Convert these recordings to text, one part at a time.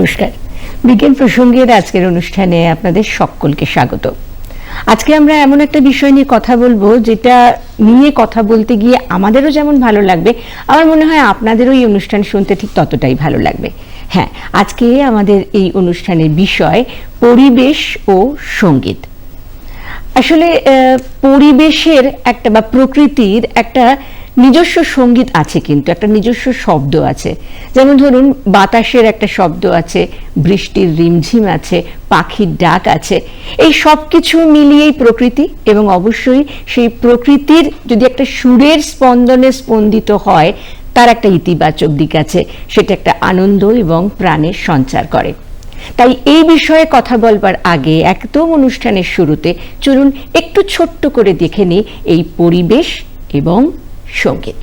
নমস্কার, বিজ্ঞান প্রসঙ্গের আজকের অনুষ্ঠানে আপনাদের সকলকে স্বাগত। আজকে আমরা এমন একটা বিষয় নিয়ে কথা বলবো যেটা নিয়ে কথা বলতে গিয়ে আমাদেরও যেমন ভালো লাগবে, আমার মনে হয় আপনাদেরও এই অনুষ্ঠান শুনতে ঠিক ততটাই ভালো লাগবে। হ্যাঁ, আজকে আমাদের এই অনুষ্ঠানের বিষয় পরিবেশ ও সঙ্গীত। আসলে পরিবেশের একটা বা প্রকৃতির একটা নিজস্ব সঙ্গীত আছে, কিন্তু একটা নিজস্ব শব্দ আছে। যেমন ধরুন, বাতাসের একটা শব্দ আছে, বৃষ্টির রিমঝিম আছে, পাখির ডাক আছে। এই সব কিছু মিলিয়েই প্রকৃতি, এবং অবশ্যই সেই প্রকৃতির যদি একটা সুরের স্পন্দনে স্পন্দিত হয়, তার একটা ইতিবাচক দিক আছে, সেটা একটা আনন্দ এবং প্রাণের সঞ্চার করে। তাই এই বিষয়ে কথা বলবার আগে একদম অনুষ্ঠানের শুরুতে চলুন একটু ছোট্ট করে দেখে নিই এই পরিবেশ এবং সঙ্গীত।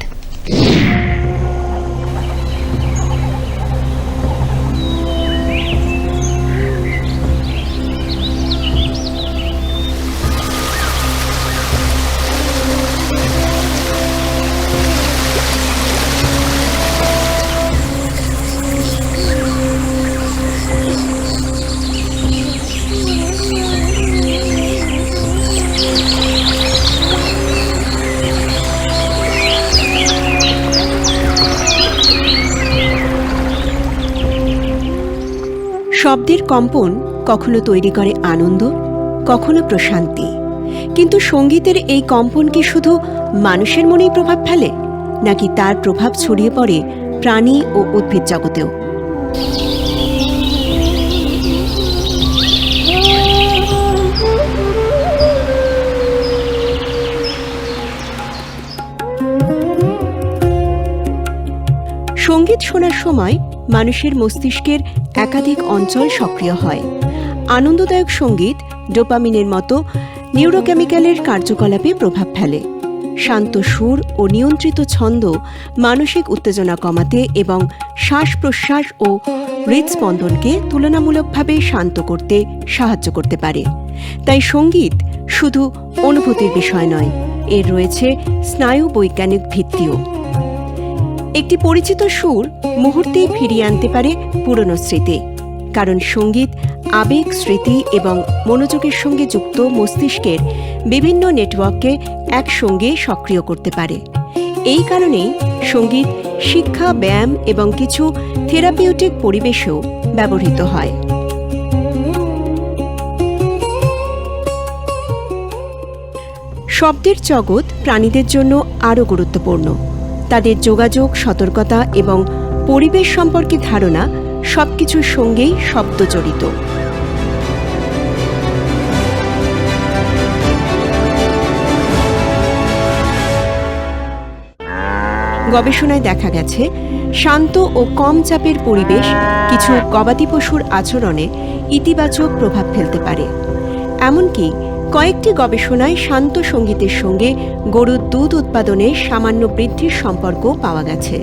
শব্দের কম্পন কখনো তৈরি করে আনন্দ, কখনো প্রশান্তি। কিন্তু সঙ্গীতের এই কম্পন কি শুধু মানুষের মনেই প্রভাব ফেলে, নাকি তার প্রভাব ছড়িয়ে পড়ে প্রাণী ও উদ্ভিদ জগতেও? সঙ্গীত শোনার সময় মানুষের মস্তিষ্কের একাধিক অঞ্চল সক্রিয় হয়। আনন্দদায়ক সঙ্গীত ডোপামিনের মতো নিউরোকেমিক্যালের কার্যকলাপে প্রভাব ফেলে। শান্ত সুর ও নিয়ন্ত্রিত ছন্দ মানসিক উত্তেজনা কমাতে এবং শ্বাস প্রশ্বাস ও হৃদস্পন্দনকে তুলনামূলকভাবে শান্ত করতে সাহায্য করতে পারে। তাই সঙ্গীত শুধু অনুভূতির বিষয় নয়, এর রয়েছে স্নায়ু বৈজ্ঞানিক ভিত্তিও। একটি পরিচিত সুর মুহূর্তেই ফিরিয়ে আনতে পারে পুরনো স্মৃতি, কারণ সঙ্গীত আবেগ, স্মৃতি এবং মনোযোগের সঙ্গে যুক্ত মস্তিষ্কের বিভিন্ন নেটওয়ার্ককে একসঙ্গে সক্রিয় করতে পারে। এই কারণেই সঙ্গীত শিক্ষা, ব্যায়াম এবং কিছু থেরাপিউটিক পরিবেশেও ব্যবহৃত হয়। শব্দের জগৎ প্রাণীদের জন্য আরও গুরুত্বপূর্ণ। তাদের যোগাযোগ, সতর্কতা এবং পরিবেশ সম্পর্কে ধারণা সবকিছুর সঙ্গেই শব্দ জড়িত। গবেষণায় দেখা গেছে, শান্ত ও কম চাপের পরিবেশ কিছু গবাদি পশুর আচরণে ইতিবাচক প্রভাব ফেলতে পারে। এমনকি কয়েকটি গবেষণায় শান্ত সঙ্গীতের সঙ্গে গরুর দুধ উৎপাদনে সামান্য বৃদ্ধির সম্পর্ক পাওয়া গেছে।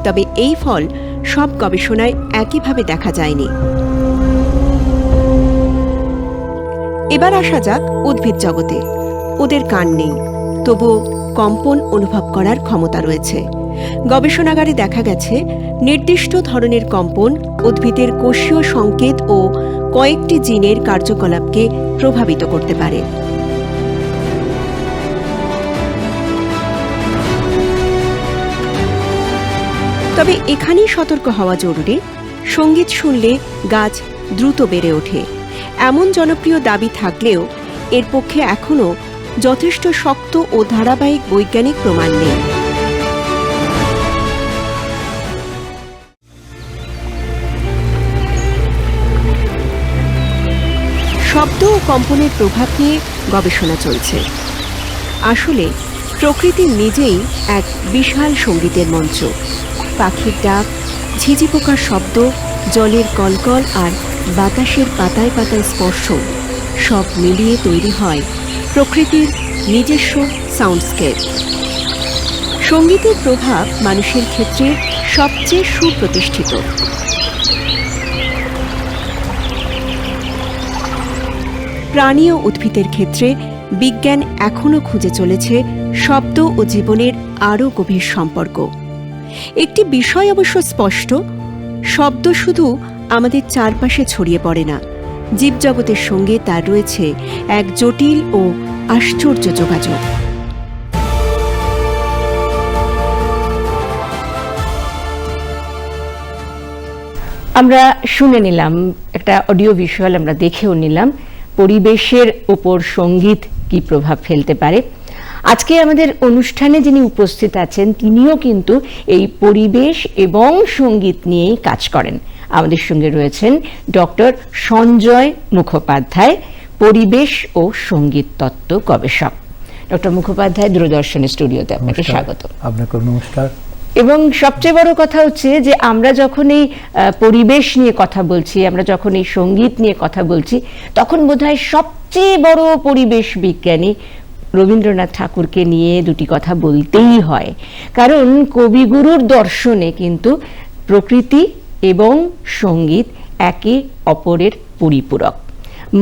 তবে এই ফল সব গবেষণায় একইভাবে দেখা যায়নি। এবার আসা যাক উদ্ভিদ জগতে। ওদের কান নেই, তবুও কম্পন অনুভব করার ক্ষমতা রয়েছে। গবেষণাগারে দেখা গেছে, নির্দিষ্ট ধরনের কম্পন উদ্ভিদের কোষীয় সংকেত ও কয়েকটি জিনের কার্যকলাপকে প্রভাবিত করতে পারে। তবে এখানেই সতর্ক হওয়া জরুরি। সঙ্গীত শুনলে গাছ দ্রুত বেড়ে ওঠে, এমন জনপ্রিয় দাবি থাকলেও এর পক্ষে এখনও যথেষ্ট শক্ত ও ধারাবাহিক বৈজ্ঞানিক প্রমাণ নেই। শব্দ ও কম্পনের প্রভাব নিয়ে গবেষণা চলছে। আসলে প্রকৃতি নিজেই এক বিশাল সঙ্গীতের মঞ্চ। পাখির ডাক, ঝিঝি পোকার শব্দ, জলের কলকল আর বাতাসের পাতায় পাতায় স্পর্শ, সব মিলিয়ে তৈরি হয় প্রকৃতির নিজস্ব সাউন্ডস্কেপ। সঙ্গীতের প্রভাব মানুষের ক্ষেত্রে সবচেয়ে সুপ্রতিষ্ঠিত। প্রাণী ও উদ্ভিদের ক্ষেত্রে বিজ্ঞান এখনও খুঁজে চলেছে শব্দ ও জীবনের আরও গভীর সম্পর্ক। একটি বিষয় অবশ্য স্পষ্ট, শব্দ শুধু আমাদের চারপাশে ছড়িয়ে পড়ে না, জীবজগতের সঙ্গে তার রয়েছে এক জটিল ও আশ্চর্য যোগাযোগ। আমরা শুনে নিলাম, একটা অডিও ভিজুয়াল আমরা দেখেও নিলাম, পরিবেশের ওপর সঙ্গীত কি প্রভাব ফেলতে পারে। আজকে আমাদের অনুষ্ঠানে যিনি উপস্থিত আছেন তিনিও কিন্তু এই পরিবেশ এবং সঙ্গীত নিয়েই কাজ করেন। আমাদের সঙ্গে রয়েছেন ডক্টর সঞ্জয় মুখোপাধ্যায়, পরিবেশ ও সঙ্গীত তত্ত্ব গবেষক। ডক্টর মুখোপাধ্যায়, দূরদর্শনের স্টুডিওতে আপনাকে স্বাগত। আপনাকে নমস্কার। এবং সবচেয়ে বড় কথা হচ্ছে যে আমরা যখন এই পরিবেশ নিয়ে কথা বলছি, আমরা যখন এই সঙ্গীত নিয়ে কথা বলছি, তখন বোধহয় সবচেয়ে বড় পরিবেশ বিজ্ঞানী রবীন্দ্রনাথ ঠাকুরকে নিয়ে দুটি কথা বলতেই হয়। কারণ কবিগুরুর দর্শনে কিন্তু প্রকৃতি এবং সঙ্গীত একে অপরের পরিপূরক।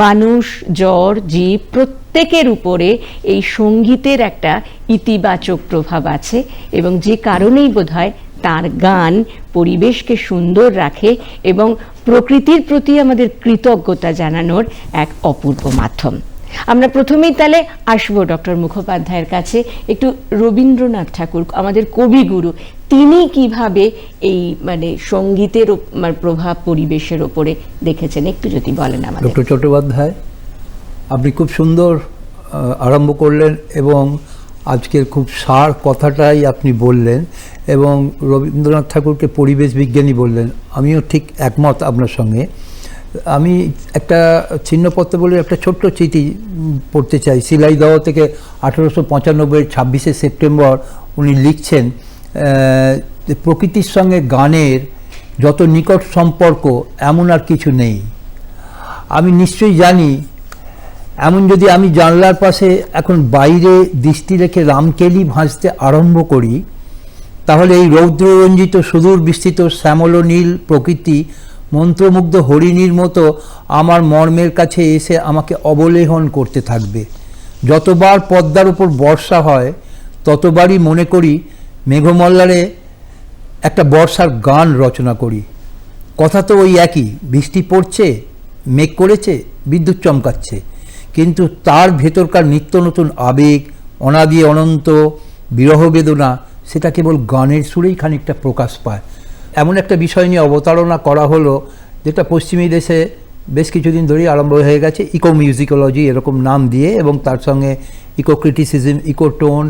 মানুষ, জড়, জীব প্রত্যেকের উপরে এই সঙ্গীতের একটা ইতিবাচক প্রভাব আছে, এবং যে কারণেই বোধহয় তার গান পরিবেশকে সুন্দর রাখে এবং প্রকৃতির প্রতি আমাদের কৃতজ্ঞতা জানানোর এক অপূর্ব মাধ্যম। আমরা প্রথমেই তাহলে আসবো ডক্টর মুখোপাধ্যায়ের কাছে। একটু রবীন্দ্রনাথ ঠাকুর, আমাদের কবিগুরু, তিনি কিভাবে এই সঙ্গীতের প্রভাব পরিবেশের ওপরে দেখেছেন একটু যদি বলেন আমাদের। ডক্টর চট্টোপাধ্যায়, আপনি খুব সুন্দর আরম্ভ করলেন এবং আজকের খুব সার কথাটাই আপনি বললেন, এবং রবীন্দ্রনাথ ঠাকুরকে পরিবেশ বিজ্ঞানী বললেন। আমিও ঠিক একমত আপনার সঙ্গে। আমি একটা ছিন্নপত্র বলে একটা ছোট্ট চিঠি পড়তে চাই। শিলাইদহ থেকে 1895 26শে সেপ্টেম্বর উনি লিখছেন, প্রকৃতির সঙ্গে গানের যত নিকট সম্পর্ক এমন আর কিছু নেই। আমি নিশ্চয়ই জানি, এমন যদি আমি জানলার পাশে এখন বাইরে দৃষ্টি রেখে রামকেলি ভাসতে আরম্ভ করি, তাহলে এই রৌদ্ররঞ্জিত সুদূর বিস্তৃত শ্যামল নীল প্রকৃতি মন্ত্রমুগ্ধ হরিণীর মতো আমার মর্মের কাছে এসে আমাকে অবলেহন করতে থাকবে। যতবার পদ্মার উপর বর্ষা হয় ততবারই মনে করি মেঘমল্লারে একটা বর্ষার গান রচনা করি। কথা তো ওই একই, বৃষ্টি পড়ছে, মেঘ করেছে, বিদ্যুৎ চমকাচ্ছে, কিন্তু তার ভেতরকার নিত্য নতুন আবেগ, অনাদি অনন্ত বিরহ বেদনা, সেটা কেবল গানের সুরেই খানিকটা প্রকাশ পায়। এমন একটা বিষয় নিয়ে অবতারণা করা হলো যেটা পশ্চিমী দেশে বেশ কিছুদিন ধরেই আরম্ভ হয়ে গেছে, ইকো মিউজিকোলজি এরকম নাম দিয়ে, এবং তার সঙ্গে ইকো ক্রিটিসিজম, ইকো টোন,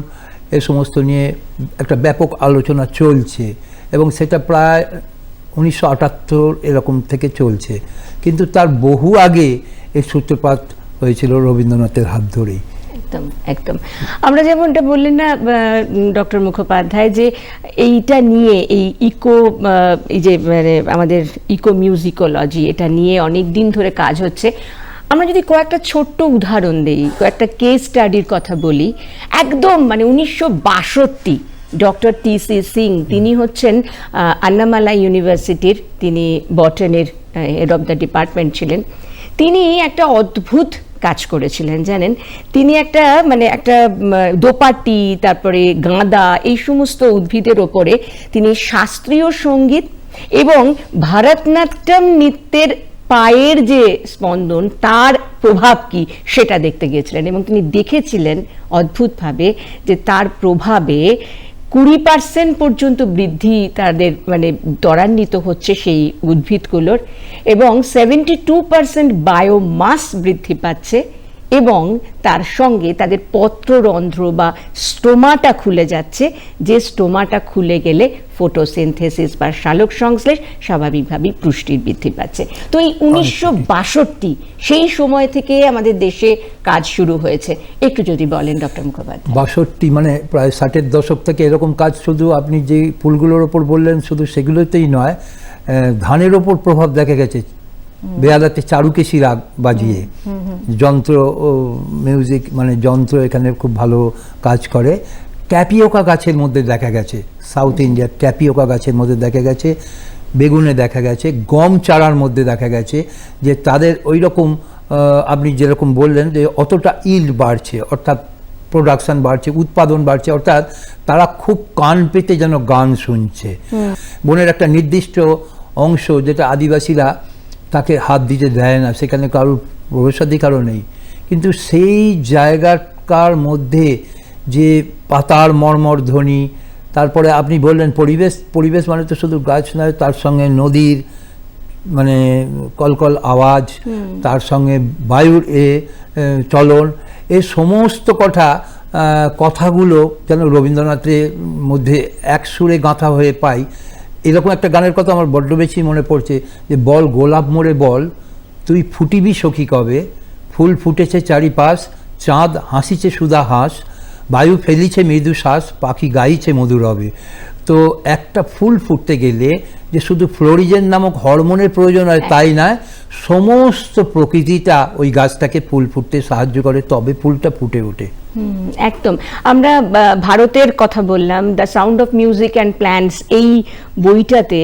এ সমস্ত নিয়ে একটা ব্যাপক আলোচনা চলছে, এবং সেটা প্রায় 1978 এরকম থেকে চলছে। কিন্তু তার বহু আগে এর সূত্রপাত হয়েছিল রবীন্দ্রনাথের হাত ধরেই। একদম একদম। আমরা যেমনটা বললেন না ডক্টর মুখোপাধ্যায়, যে এইটা নিয়ে এই এই যে আমাদের ইকো মিউজিকোলজি, এটা নিয়ে অনেক দিন ধরে কাজ হচ্ছে। আমরা যদি কয়েকটা ছোট্ট উদাহরণ দিই, কয়েকটা কেস স্টাডির কথা বলি, একদম 1962 ডক্টর টি.সি. সিং, তিনি হচ্ছেন আন্নামালা ইউনিভার্সিটির, তিনি বটানির হেড অফ দ্য ডিপার্টমেন্ট ছিলেন। তিনি একটা অদ্ভুত কাজ করেছিলেন জানেন। তিনি একটা একটা দোপাটি, তারপরে গাঁদা, এই সমস্ত উদ্ভিদের ওপরে তিনি শাস্ত্রীয় সঙ্গীত এবং ভারতনাট্যম নৃত্যের পায়ের যে স্পন্দন, তার প্রভাব কি সেটা দেখতে গিয়েছিলেন, এবং তিনি দেখেছিলেন অদ্ভুতভাবে যে তার প্রভাবে 20% পর্যন্ত বৃদ্ধি তাদের ত্বরান্বিত হচ্ছে সেই উদ্ভিদগুলোর, এবং 72% বায়োমাস বৃদ্ধি পাচ্ছে, এবং তার সঙ্গে তাদের পত্ররন্ধ্র বা স্টোমাটা খুলে যাচ্ছে, যে স্টোমাটা খুলে গেলে ফটোসিনথেসিস বা সালোক সংশ্লেষ স্বাভাবিকভাবেই পুষ্টির বৃদ্ধি পাচ্ছে। তো এই 1962 সেই সময় থেকে আমাদের দেশে কাজ শুরু হয়েছে। একটু যদি বলেন ডক্টর মুখোপাধ্যায়। 62 প্রায় 60-এর দশক থেকে এরকম কাজ, শুধু আপনি যে ফুলগুলোর ওপর বললেন শুধু সেগুলোতেই নয়, ধানের ওপর প্রভাব দেখা গেছে। বেহালাতে চারুকেশি রাগ বাজিয়ে যন্ত্র মিউজিক, যন্ত্র এখানে খুব ভালো কাজ করে। ট্যাপিওকা গাছের মধ্যে দেখা গেছে, সাউথ ইন্ডিয়ার ট্যাপিওকা গাছের মধ্যে দেখা গেছে, বেগুনে দেখা গেছে, গম চারার মধ্যে দেখা গেছে যে তাদের ওই রকম আপনি যেরকম বললেন যে অতটা ইল্ড বাড়ছে, অর্থাৎ প্রোডাকশন বাড়ছে, উৎপাদন বাড়ছে, অর্থাৎ তারা খুব কান পেতে যেন গান শুনছে। বনের একটা নির্দিষ্ট অংশ যেটা আদিবাসীরা তাকে হাত দিতে দেয় না, সেখানে কারোর প্রবেশাধিকারও নেই, কিন্তু সেই জায়গাটার মধ্যে যে পাতার মর্মর ধ্বনি, তারপরে আপনি বললেন পরিবেশ মানে তো শুধু গাছ নয়, তার সঙ্গে নদীর মানে কলকল আওয়াজ, তার সঙ্গে বায়ুর চলন, এই সমস্ত কথাগুলো যেন রবীন্দ্রনাথের মধ্যে এক সুরে গাঁথা হয়ে পাই। এরকম একটা গানের কথা আমার বড্ড বেশি মনে পড়ছে, যে বল গোলাপ মোড়ে বল তুই ফুটিবি সখী কবে, ফুল ফুটেছে চারিপাশ, চাঁদ হাসিছে সুধা হাস, বায়ু ফেলিছে মৃদু শ্বাস, পাখি গাইছে মধুর হবে। তো একটা ফুল ফুটতে গেলে যে শুধু ফ্লোরিজেন নামক হরমোনের প্রয়োজন হয় তাই নয়, সমস্ত প্রকৃতিটা ওই গাছটাকে ফুল ফুটতে সাহায্য করে, তবে ফুলটা ফুটে ওঠে। একদম। আমরা ভারতের কথা বললাম, the sound of music and plants, এই বইটাতে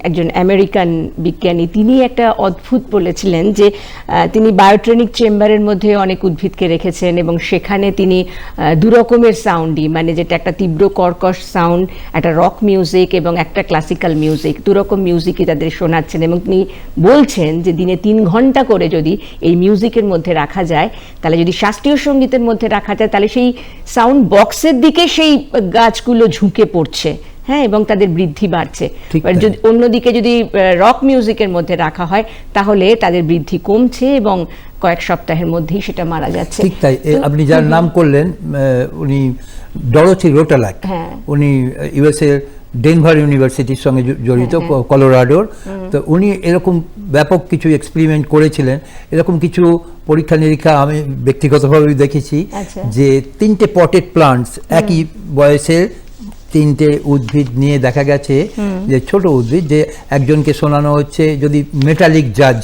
একজন আমেরিকান বিজ্ঞানী তিনি একটা অদ্ভুত বলেছিলেন যে তিনি বায়োট্রনিক চেম্বারের মধ্যে অনেক উদ্ভিদকে রেখেছেন এবং সেখানে তিনি দু রকমের সাউন্ডই, মানে যেটা একটা তীব্র কর্কশ সাউন্ড, একটা রক মিউজিক এবং একটা ক্লাসিক্যাল মিউজিক, দু রকম মিউজিকই তাদের শোনাচ্ছেন এবং তিনি বলছেন যে দিনে 3 ঘন্টা করে যদি এই মিউজিকের মধ্যে রাখা যায়, তাহলে যদি শাস্ত্রীয় সঙ্গীতের মধ্যে রাখা যায়, তাহলে সেই সাউন্ড বক্সের দিকে সেই গাছগুলো ঝুঁকে পড়ছে, হ্যাঁ, এবং তাদের বৃদ্ধি বাড়ছে। যদি অন্যদিকে যদি রক মিউজিকের মধ্যে রাখা হয়, তাহলে তাদের বৃদ্ধি কমছে এবং কয়েক সপ্তাহের মধ্যেই সেটা মারা যাচ্ছে। ঠিক তাই। আপনি যার নাম করলেন উনি ডরোথি রোটালাক, উনি ইউএসএ ডেনভার ইউনিভার্সিটির সঙ্গে জড়িত, কলোরাডোর। তো উনি এরকম ব্যাপক কিছু এক্সপেরিমেন্ট করেছিলেন, এরকম কিছু পরীক্ষা নিরীক্ষা আমি ব্যক্তিগতভাবে দেখেছি, যে 3টে পটেড প্লান্টস, একই বয়সের 3টে উদ্ভিদ নিয়ে দেখা গেছে যে ছোট উদ্ভিদ, যে একজনকে শোনানো হচ্ছে যদি মেটালিক জাজ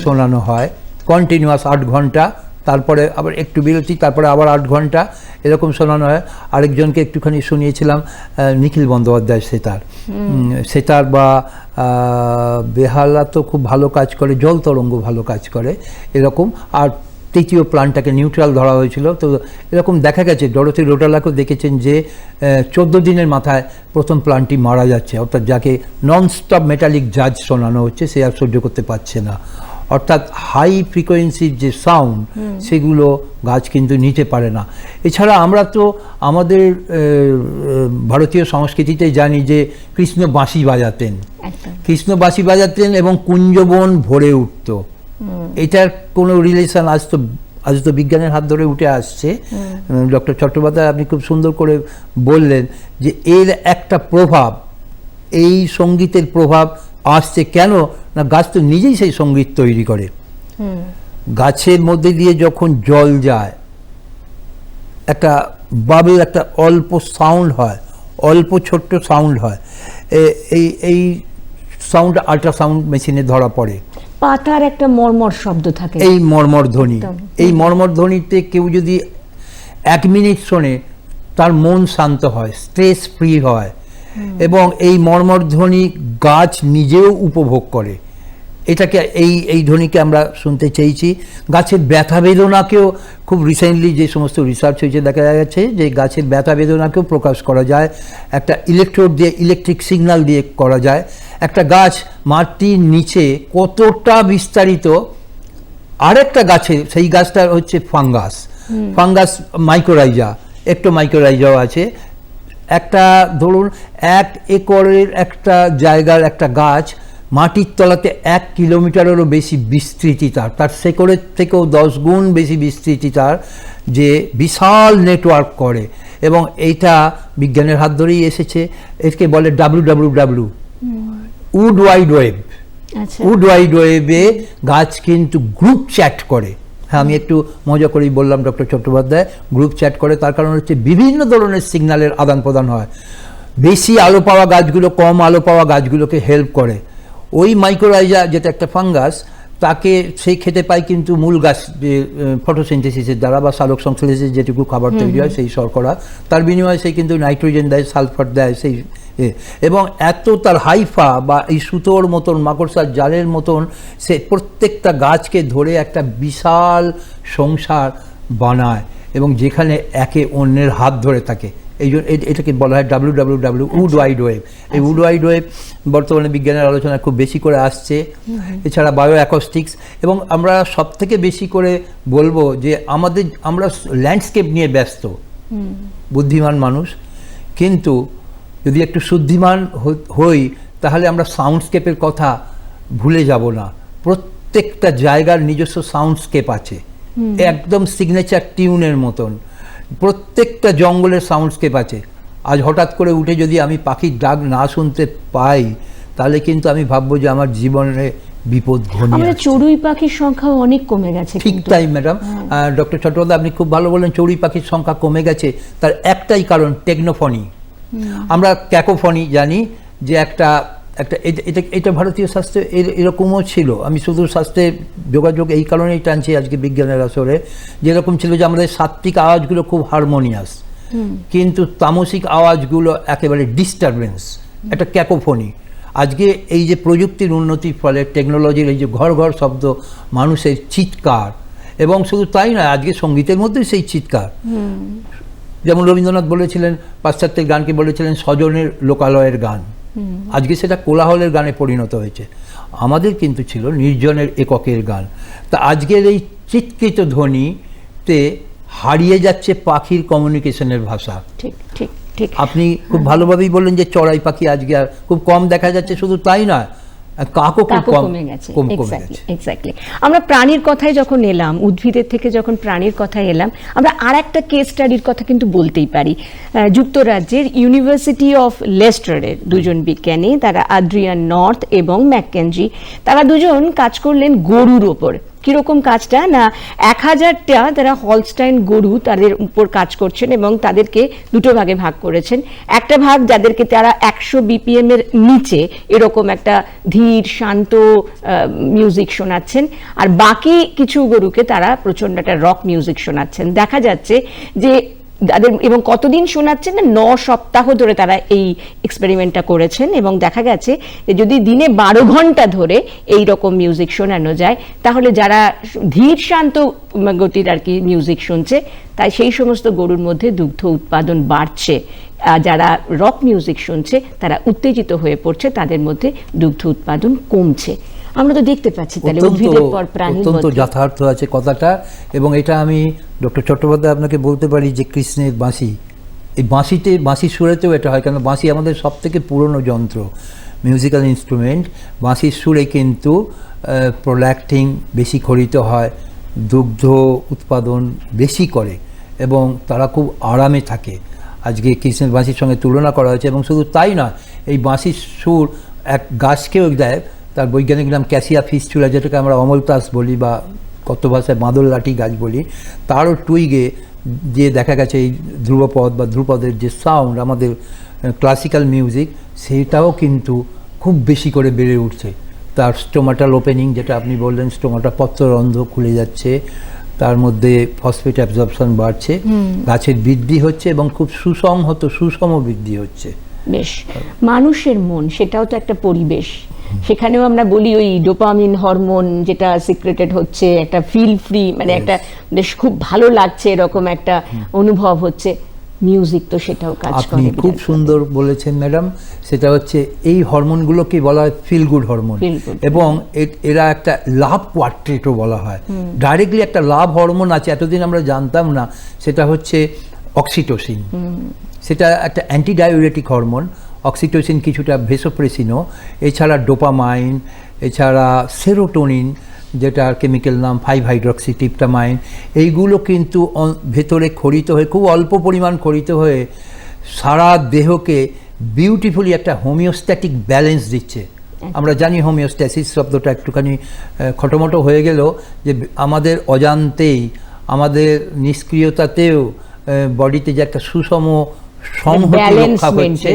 শোনানো হয় কন্টিনিউয়াস 8 ঘন্টা, তারপরে আবার একটু বিরতি, তারপরে আবার 8 ঘন্টা এরকম শোনানো হয়। আরেকজনকে একটুখানি শুনিয়েছিলাম নিখিল বন্দ্যোপাধ্যায় সেতার বা বেহালা তো খুব ভালো কাজ করে, জল তরঙ্গ ভালো কাজ করে এরকম। আর তৃতীয় প্লান্টটাকে নিউট্রাল ধরা হয়েছিল। তো এরকম দেখা গেছে, ডরোথি রোটালাকও দেখেছেন যে 14 দিনের মাথায় প্রথম প্লান্টটি মারা যাচ্ছে, অর্থাৎ যাকে ননস্টপ মেটালিক জাজ শোনানো হচ্ছে সে আর সহ্য করতে পারছে না। অর্থাৎ হাই ফ্রিকোয়েন্সির যে সাউন্ড সেগুলো গাছ কিন্তু নিতে পারে না। এছাড়া আমরা তো আমাদের ভারতীয় সংস্কৃতিতে জানি যে কৃষ্ণ বাঁশি বাজাতেন এবং কুঞ্জবন ভরে উঠত। এটার কোনো রিলেশন আজ তো বিজ্ঞানের হাত ধরে উঠে আসছে। ডক্টর চট্টোপাধ্যায় আপনি খুব সুন্দর করে বললেন যে এর একটা প্রভাব, এই সঙ্গীতের প্রভাব আসছে কেন না, গাছ তো নিজেই সেই সঙ্গীত তৈরি করে। গাছের মধ্যে দিয়ে যখন জল যায়, একটা বাবল, একটা অল্প সাউন্ড হয়, অল্প ছোট্ট সাউন্ড হয়, এই সাউন্ড আল্ট্রাসাউন্ড মেশিনে ধরা পড়ে। পাতার একটা মর্মর শব্দ থাকে, এই মর্মর ধ্বনি, এই মর্মর ধ্বনিতে কেউ যদি 1 মিনিট শোনে তার মন শান্ত হয়, স্ট্রেস ফ্রি হয়, এবং এই মর্মর ধ্বনি গাছ নিজেও উপভোগ করে। এটাকে এই ধ্বনিকে আমরা শুনতে চেয়েছি। গাছের ব্যথা বেদনাকেও খুব রিসেন্টলি যে সমস্ত রিসার্চ হয়েছে দেখা যাচ্ছে যে গাছের ব্যথা বেদনাকেও প্রকাশ করা যায়, একটা ইলেকট্রোড দিয়ে, ইলেকট্রিক সিগন্যাল দিয়ে করা যায়। একটা গাছ মাটির নিচে কতটা বিস্তারিত, আরেকটা গাছে, সেই গাছটা হচ্ছে ফাঙ্গাস মাইক্রোরাইজা, একটোমাইক্রোরাইজাও আছে। একটা ধরুন 1 একরের একটা জায়গার একটা গাছ, মাটির তলাতে 1 কিলোমিটারেরও বেশি বিস্তৃতি তার শেকড়ের থেকেও 10 গুণ বেশি বিস্তৃতি তার, যে বিশাল নেটওয়ার্ক করে। এবং এইটা বিজ্ঞানের হাত ধরেই এসেছে। একে বলে WWW, wood wide web. Wood wide ওয়েবে গাছ কিন্তু গ্রুপ চ্যাট করে। হ্যাঁ, আমি একটু মজা করেই বললাম ডক্টর চট্টোপাধ্যায় গ্রুপ চ্যাট করে, তার কারণ হচ্ছে বিভিন্ন ধরনের সিগন্যালের আদান প্রদান হয়। বেশি আলো পাওয়া গাছগুলো কম আলো পাওয়া গাছগুলোকে হেল্প করে। ওই মাইক্রোরাইজা যেটা একটা ফাঙ্গাস, তাকে সেই খেতে পায় কিন্তু মূল গাছ যে ফটোসিনথেসিসের দ্বারা বা সালোক সংশ্লেষে যেটুকু খাবার তৈরি হয় সেই শর্করা, তার বিনিময়ে সেই কিন্তু নাইট্রোজেন দেয়, সালফার দেয় সেই। এবং এত তার হাইফা বা এই সুতোর মতন, মাকড়সার জালের মতন, সে প্রত্যেকটা গাছকে ধরে একটা বিশাল সংসার বানায় এবং যেখানে একে অন্যের হাত ধরে থাকে। এই জন্য এটাকে বলা হয় WWW উড ওয়াইড ওয়েভ। এই উড ওয়াইড ওয়েভ বর্তমানে বিজ্ঞানের আলোচনা খুব বেশি করে আসছে। এছাড়া বায়ো অ্যাকোস্টিক্স, এবং আমরা সব থেকে বেশি করে বলবো যে আমরা ল্যান্ডস্কেপ নিয়ে ব্যস্ত বুদ্ধিমান মানুষ, কিন্তু যদি একটু শুদ্ধিমান হই তাহলে আমরা সাউন্ডস্কেপের কথা ভুলে যাব না। প্রত্যেকটা জায়গার নিজস্ব সাউন্ডস্কেপ আছে, একদম সিগনেচার টিউনের মতন। প্রত্যেকটা জঙ্গলের সাউন্ডস্কেপ আছে। আজ হঠাৎ করে উঠে যদি আমি পাখির ডাক না শুনতে পাই তাহলে কিন্তু আমি ভাববো যে আমার জীবনে বিপদ ঘনিয়ে আমাদের আসছে। চড়ুই পাখির সংখ্যাও অনেক কমে গেছে ঠিক কিন্তু। তাই ম্যাডাম, ডক্টর চট্টোপাধ্যায় আপনি খুব ভালো বললেন, চড়ুই পাখির সংখ্যা কমে গেছে। তার একটাই কারণ টেকনোফনি। আমরা ক্যাকোফনি জানি যে এটা ভারতীয় স্বাস্থ্যে এরকমও ছিল। আমি শুধু স্বাস্থ্যের যোগাযোগ এই কারণেই টানছি আজকে বিজ্ঞানের আসরে, যেরকম ছিল যে আমাদের সাত্ত্বিক আওয়াজগুলো খুব হারমোনিয়াস, কিন্তু তামসিক আওয়াজগুলো একেবারে ডিস্টারবেন্স, একটা ক্যাকোফনি। আজকে এই যে প্রযুক্তির উন্নতির ফলে, টেকনোলজির এই যে ঘর ঘর শব্দ, মানুষের চিৎকার, এবং শুধু তাই নয়, আজকে সঙ্গীতের মধ্যে সেই চিৎকার। যেমন রবীন্দ্রনাথ বলেছিলেন, পাশ্চাত্যের গানকে বলেছিলেন স্বজনের লোকালয়ের গান। আজকে সেটা কোলাহলের গানে পরিণত হয়েছে। আমাদের কিন্তু ছিল নির্জনের এককের গান। তা আজকের এই চিৎকৃত ধ্বনিতে হারিয়ে যাচ্ছে পাখির কমিউনিকেশনের ভাষা। ঠিক ঠিক ঠিক। আপনি খুব ভালোভাবেই বললেন যে চড়াই পাখি আজকে আর খুব কম দেখা যাচ্ছে। শুধু তাই নয়, কাকও খুব কমে গেছে। কমে এক্স্যাক্টলি। আমরা প্রাণীর কথায় যখন এলাম, উদ্ভিদের থেকে যখন প্রাণীর কথায় এলাম, আমরা আর একটা কেস স্টাডির কথা কিন্তু বলতেই পারি। যুক্তরাজ্যের ইউনিভার্সিটি অফ লেস্টারের দুজন বিজ্ঞানী, তারা আদ্রিয়ান নর্থ এবং ম্যাককেনজি, তারা দুজন কাজ করলেন গরুর ওপর। কিরকম কাজটা না, 1000টা তারা হলস্টাইন গরু তাদের উপর কাজ করছেন এবং তাদেরকে দুটো ভাগে ভাগ করেছেন। একটা ভাগ যাদেরকে তারা 100 BPM এর নিচে এরকম একটা ধীর শান্ত মিউজিক শোনাচ্ছেন, আর বাকি কিছু গরুকে তারা প্রচন্ড একটা রক মিউজিক শোনাচ্ছেন। দেখা যাচ্ছে যে তাদের, এবং কতদিন শোনাচ্ছেন না, 9 সপ্তাহ ধরে তারা এই এক্সপেরিমেন্টটা করেছেন, এবং দেখা গেছে যে যদি দিনে 12 ঘন্টা ধরে এই রকম মিউজিক শোনানো যায় তাহলে যারা ধীর শান্ত গতির আর কি মিউজিক শুনছে, তাই সেই সমস্ত গরুর মধ্যে দুগ্ধ উৎপাদন বাড়ছে। যারা রক মিউজিক শুনছে তারা উত্তেজিত হয়ে পড়ছে, তাদের মধ্যে দুগ্ধ উৎপাদন কমছে। আমরা তো দেখতে পাচ্ছি তাহলে উদ্ভিদের পর প্রাণীর অত্যন্ত মধ্যে যথার্থ আছে কথাটা। এবং এটা আমি ডক্টর চট্টোপাধ্যায় আপনাকে বলতে পারি যে কৃষ্ণের বাঁশি, এই বাঁশির সুরেতেও এটা হয়, কারণ বাঁশি আমাদের সব থেকে পুরনো যন্ত্র, মিউজিক্যাল ইনস্ট্রুমেন্ট। বাঁশির সুরে কিন্তু প্রোল্যাক্টিন বেশি খরিত হয়, দুগ্ধ উৎপাদন বেশি করে, এবং তারা খুব আরামে থাকে। আজকে কৃষ্ণের বাঁশির সঙ্গে তুলনা করা হয়েছে। এবং শুধু তাই নয়, এই বাঁশির সুর এক গাছকেও দেয়, তার বৈজ্ঞানিক নাম ক্যাসিয়া ফিস্টুলা, যেটাকে আমরা অমলতাস বলি বা কত ভাষায় বাঁদর লাঠি গাছ বলি। তারও টুইগে যে দেখা গেছে এই ধ্রুবপদ বা ধ্রুপদের যে সাউন্ড, আমাদের ক্লাসিক্যাল মিউজিক, সেটাও কিন্তু খুব বেশি করে বেড়ে উঠছে। তার স্টোমাটাল ওপেনিং, যেটা আপনি বললেন, স্টোমাটা পত্ররন্ধ্র খুলে যাচ্ছে, তার মধ্যে ফসফেট অ্যাবজর্পশন বাড়ছে, গাছের বৃদ্ধি হচ্ছে এবং খুব সুষম বৃদ্ধি হচ্ছে। বেশ, মানুষের মন সেটাও তো একটা পরিবেশ। সেখানেও আমরা বলি ওই ডোপামিন হরমোন যেটা সিক্রেটেড হচ্ছে, একটা ফিল ফ্রি, মানে একটা বেশ খুব ভালো লাগছে এরকম একটা অনুভব হচ্ছে। মিউজিক তো সেটাও কাজ করে। আপনি খুব সুন্দর বলেছেন ম্যাডাম। সেটা হচ্ছে এই হরমোনগুলোকে বলা হয় ফিল গুড হরমোন, এবং এরা একটা লাভ কোয়ার্টেটও বলা হয়। ডাইরেক্টলি একটা লাভ হরমোন আছে, এতদিন আমরা জানতাম না, সেটা হচ্ছে অক্সিটোসিন। সেটা একটা অ্যান্টিডাইউরেটিক হরমোন। অক্সিটোসিন কিছুটা ভেসোপ্রেসিনও, এছাড়া ডোপামাইন, এছাড়া সেরোটোনিন, যেটার কেমিক্যাল নাম 5-হাইড্রক্সিট্রিপটামাইন, এইগুলো কিন্তু ভেতরে খরিত হয়ে, খুব অল্প পরিমাণ খরিত হয়ে সারা দেহকে বিউটিফুলি একটা হোমিওস্ট্যাটিক ব্যালেন্স দিচ্ছে। আমরা জানি হোমিওস্ট্যাসিস শব্দটা একটুখানি খটোমটো হয়ে গেল, যে আমাদের অজান্তেই, আমাদের নিষ্ক্রিয়তাতেও বডিতে যে একটা সুষম সংহতি রক্ষা হচ্ছে,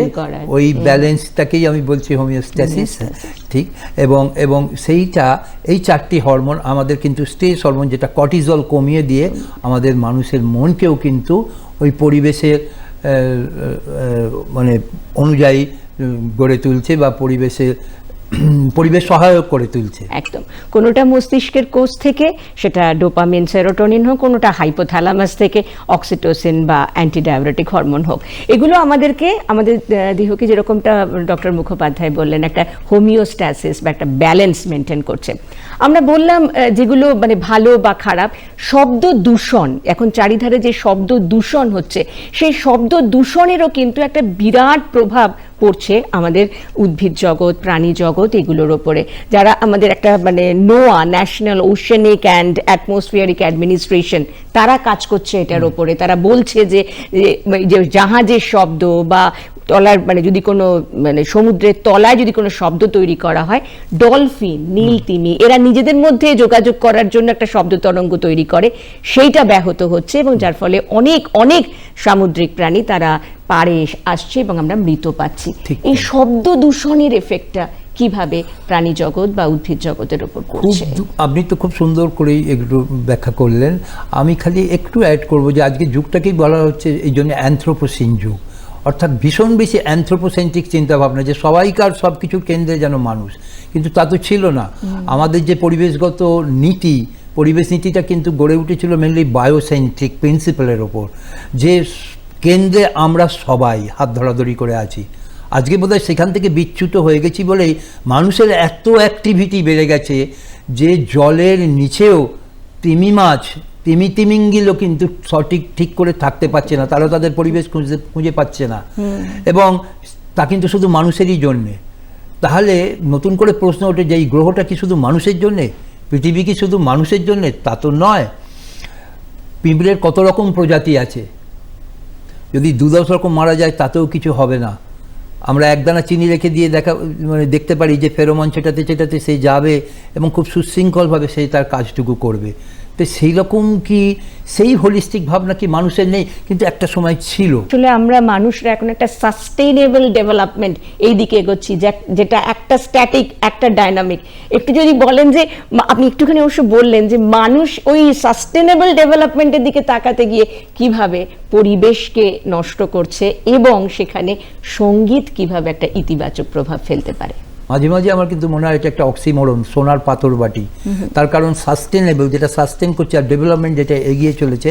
ওই ব্যালেন্সটাকেই আমি বলছি হোমিওস্ট্যাসিস। ঠিক, এবং সেইটা, এই 4টি হরমোন আমাদের কিন্তু স্ট্রেস হরমোন, যেটা কর্টিজল কমিয়ে দিয়ে আমাদের মানুষের মনকেও কিন্তু ওই পরিবেশের মানে অনুযায়ী গড়ে তুলছে, বা পরিবেশের পরিবেশ সহায়ক করে তুলছে। একদম, কোনোটা মস্তিষ্কের কোষ থেকে, সেটা ডোপামিন সেরোটোনিন হোক, কোনোটা হাইপোথ্যালামাস থেকে অক্সিটোসিন বা অ্যান্টিডায়াবেটিক হরমোন হোক, এগুলো আমাদেরকে আমাদের দেহকে যেরকমটা ডক্টর মুখোপাধ্যায় বললেন একটা হোমিওস্ট্যাসিস বা একটা ব্যালেন্স মেনটেন করছে। আমরা বললাম যেগুলো মানে ভালো বা খারাপ। শব্দ দূষণ, এখন চারিধারে যে শব্দ দূষণ হচ্ছে, সেই শব্দ দূষণেরও কিন্তু একটা বিরাট প্রভাব পড়ছে আমাদের উদ্ভিদ জগৎ, প্রাণী জগৎ এগুলোর ওপরে। যারা আমাদের একটা মানে নোয়া, national oceanic and atmospheric administration, তারা কাজ করছে এটার ওপরে। তারা বলছে যে জাহাজের শব্দ বা তলার মানে যদি কোনো মানে সমুদ্রের তলায় যদি কোনো শব্দ তৈরি করা হয়, ডলফিন, নীল তিমি এরা নিজেদের মধ্যে যোগাযোগ করার জন্য একটা শব্দ তরঙ্গ তৈরি করে, সেইটা ব্যাহত হচ্ছে এবং যার ফলে অনেক অনেক সামুদ্রিক প্রাণী তারা পাড়ে আসছে এবং আমরা মৃত পাচ্ছি। এই শব্দ দূষণের এফেক্টটা কিভাবে প্রাণী জগৎ বা উদ্ভিদ জগতের উপর পড়ছে? আপনি তো খুব সুন্দর করেই একটু ব্যাখ্যা করলেন। আমি খালি একটু অ্যাড করব যে আজকে যুগটাকেই বলা হচ্ছে এই জন্য অ্যানথ্রোপোসিন যুগ, অর্থাৎ ভীষণ বেশি অ্যানথ্রোপোসেন্ট্রিক চিন্তাভাবনা, যে সবাইকার সব কিছুর কেন্দ্রে যেন মানুষ, কিন্তু তা তো ছিল না। আমাদের যে পরিবেশগত নীতি, পরিবেশ নীতিটা কিন্তু গড়ে উঠেছিল মেনলি বায়োসেন্ট্রিক প্রিন্সিপালের ওপর, যে কেন্দ্রে আমরা সবাই হাত ধরাধরি করে আছি। আজকে বোধহয় সেখান থেকে বিচ্যুত হয়ে গেছি বলেই মানুষের এত অ্যাক্টিভিটি বেড়ে গেছে যে জলের নিচেও তিমি মাছ, তিমিঙ্গিলও কিন্তু ঠিক করে থাকতে পারছে না, তারা তাদের পরিবেশ খুঁজে পাচ্ছে না, এবং তা কিন্তু শুধু মানুষেরই জন্যে। তাহলে নতুন করে প্রশ্ন ওঠে যে এই গ্রহটা কি শুধু মানুষের জন্যে, পৃথিবী কি শুধু মানুষের জন্যে? তা তো নয়। পিঁপড়ের কত রকম প্রজাতি আছে, যদি 2-10 রকম মারা যায় তাতেও কিছু হবে না। আমরা একদানা চিনি রেখে দিয়ে দেখতে পারি যে ফেরোমন ছেটাতে সে যাবে এবং খুব সুশৃঙ্খলভাবে সে তার কাজটুকু করবে। তো সেই রকম কি সেই হোলিস্টিক ভাবনা কি মানুষের নেই? কিন্তু একটা সময় ছিল। আসলে আমরা মানুষরা এখন একটা সাস্টেইনেবল ডেভেলপমেন্ট এই দিকে এগোচ্ছি, যেটা একটা স্ট্যাটিক একটা ডাইনামিক। একটু যদি বলেন যে আপনি একটুখানি অবশ্য বললেন যে মানুষ ওই সাস্টেনেবল ডেভেলপমেন্টের দিকে তাকাতে গিয়ে কিভাবে পরিবেশকে নষ্ট করছে এবং সেখানে সঙ্গীত কিভাবে একটা ইতিবাচক প্রভাব ফেলতে পারে। মাঝে মাঝে আমার কিন্তু মনে হয় এটা একটা অক্সিমোরন, সোনার পাথর বাটি। তার কারণ সাস্টেনেবল, যেটা সাস্টেন করছে, আর ডেভেলপমেন্ট যেটা এগিয়ে চলেছে,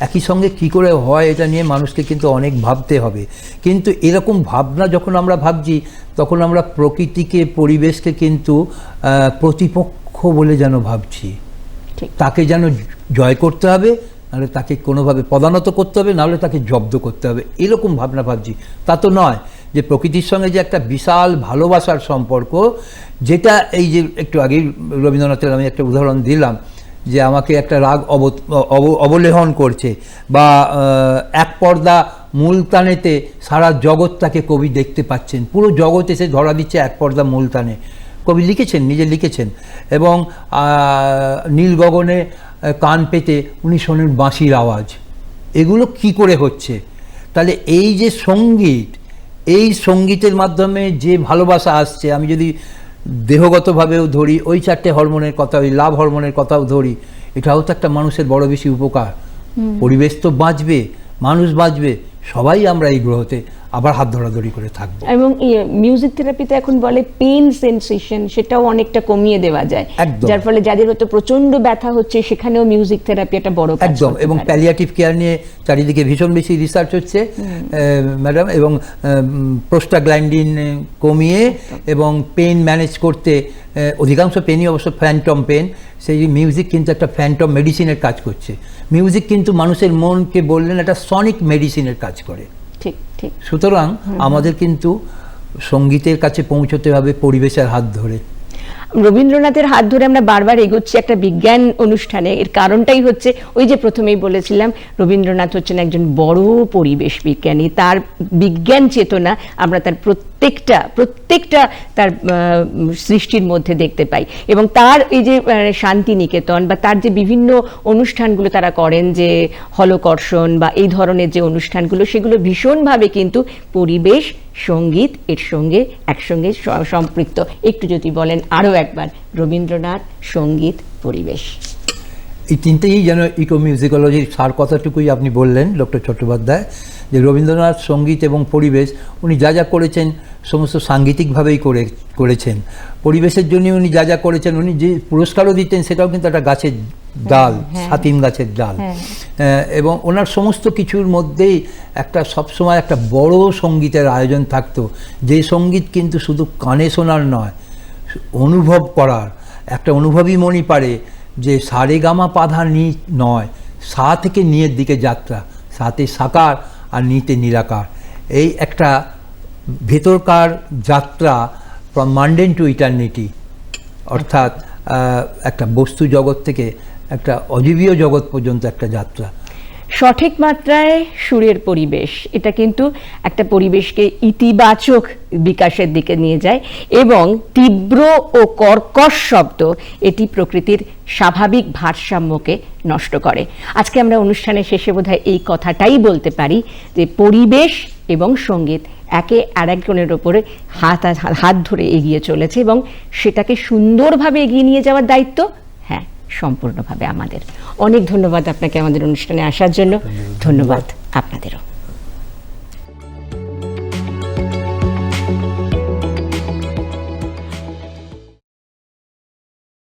একই সঙ্গে কি করে হয় এটা নিয়ে মানুষকে কিন্তু অনেক ভাবতে হবে। কিন্তু এরকম ভাবনা যখন আমরা ভাবছি, তখন আমরা প্রকৃতিকে, পরিবেশকে কিন্তু প্রতিপক্ষ বলে যেন ভাবছি। তাকে যেন জয় করতে হবে, নাহলে তাকে কোনোভাবে পদানত করতে হবে, নাহলে তাকে জব্দ করতে হবে, এরকম ভাবনা ভাবছি। তা তো নয়। যে প্রকৃতির সঙ্গে যে একটা বিশাল ভালোবাসার সম্পর্ক, যেটা এই যে একটু আগেই রবীন্দ্রনাথের আমি একটা উদাহরণ দিলাম, যে আমাকে একটা রাগ অবলেহন করছে, বা এক পর্দা মূলতানেতে সারা জগৎটাকে কবি দেখতে পাচ্ছেন, পুরো জগৎ এসে ধরা দিচ্ছে এক পর্দা মূলতানে। কবি লিখেছেন, নিজে লিখেছেন, এবং নীল গগনে কান পেতে উনি শোনেন বাঁশির আওয়াজ। এগুলো কি করে হচ্ছে? তাহলে এই যে সঙ্গীত, এই সঙ্গীতের মাধ্যমে যে ভালোবাসা আসছে, আমি যদি দেহগতভাবেও ধরি, ওই 4টে হরমোনের কথা, ওই লাভ হরমোনের কথাও ধরি, এটাও তো একটা মানুষের বড় বেশি উপকার। পরিবেশ তো বাঁচবে, মানুষ বাঁচবে, সবাই আমরা এই গ্রহতে আবার হাত ধরাধরি করে থাকবো। এবং মিউজিক থেরাপিতে এখন বলে পেইন সেন্সেশন, সেটাও অনেকটা কমিয়ে দেওয়া যায়, যার ফলে যাদের হয়তো প্রচন্ড ব্যথা হচ্ছে সেখানেও মিউজিক থেরাপি একটা বড় কাজ একদম। এবং প্যালিয়েটিভ কেয়ার নিয়ে চারিদিকে ভীষণ বেশি রিসার্চ হচ্ছে ম্যাডাম, এবং প্রোস্টাগ্ল্যান্ডিন কমিয়ে এবং পেইন ম্যানেজ করতে, অধিকাংশ পেনই অবশ্য ফ্যান্টম পেন, সেই মিউজিক কিন্তু একটা ফ্যান্টম মেডিসিনের কাজ করছে। মিউজিক কিন্তু মানুষের মনকে বললেন একটা সনিক মেডিসিনের কাজ করে। ঠিক ঠিক। সুতরাং আমাদের কিন্তু সঙ্গীতের কাছে পৌঁছতে হবে পরিবেশের হাত ধরে। রবীন্দ্রনাথের হাত ধরে আমরা বারবার এগোচ্ছি একটা বিজ্ঞান অনুষ্ঠানে। এর কারণটাই হচ্ছে ওই যে প্রথমেই বলেছিলাম, রবীন্দ্রনাথ হচ্ছেন একজন বড় পরিবেশ বিজ্ঞানী। তার বিজ্ঞান চেতনা আমরা তার প্রত্যেকটা তার সৃষ্টির মধ্যে দেখতে পাই। এবং তার এই যে শান্তিনিকেতন বা তার যে বিভিন্ন অনুষ্ঠানগুলো তারা করেন, যে হলকর্ষণ বা এই ধরনের যে অনুষ্ঠানগুলো, সেগুলো ভীষণভাবে কিন্তু পরিবেশ, সঙ্গীত এর সঙ্গে একসঙ্গে সম্পৃক্ত। একটু যদি বলেন আরও একবার, রবীন্দ্রনাথ, সঙ্গীত, পরিবেশ, এই তিনটেই যেন ইকো মিউজিকোলজির সার কথাটুকুই আপনি বললেন ডক্টর চট্টোপাধ্যায়, যে রবীন্দ্রনাথ, সঙ্গীত এবং পরিবেশ, উনি যা যা করেছেন সমস্ত সাংগীতিকভাবেই করেছেন। পরিবেশের জন্য উনি যা যা করেছেন, উনি যে পুরস্কারও দিতেন সেটাও কিন্তু একটা গাছের ডাল, সাতিম গাছের ডাল। এবং ওনার সমস্ত কিছুর মধ্যেই একটা সবসময় একটা বড় সঙ্গীতের আয়োজন থাকতো, যে সঙ্গীত কিন্তু শুধু কানে শোনার নয়, অনুভব করার। একটা অনুভবী মনই পারে যে সারে গামা পাধা নি নয়, সা থেকে নিয়ের দিকে যাত্রা, সাতে সাকার আর নিতে নিরাকার, এই একটা ভেতরকার যাত্রা ফ্রম মান্ডেন টু ইটার্নিটি, অর্থাৎ একটা বস্তু জগৎ থেকে একটা অজীবীয় জগৎ পর্যন্ত একটা যাত্রা। সঠিক মাত্রায় সুরের পরিবেশ, এটা কিন্তু একটা পরিবেশকে ইতিবাচক বিকাশের দিকে নিয়ে যায়, এবং তীব্র ও কর্কশ শব্দ এটি প্রকৃতির স্বাভাবিক ভারসাম্যকে নষ্ট করে। আজকে আমরা অনুষ্ঠানের শেষে বোধহয় এই কথাটাই বলতে পারি যে পরিবেশ এবং সঙ্গীত একে আরেকজনের ওপরে হাত ধরে এগিয়ে চলেছে, এবং সেটাকে সুন্দরভাবে এগিয়ে নিয়ে যাওয়ার দায়িত্ব সম্পূর্ণভাবে আমাদের। অনেক ধন্যবাদ আপনাকে আমাদের অনুষ্ঠানে আসার জন্য। ধন্যবাদ আপনাদেরও।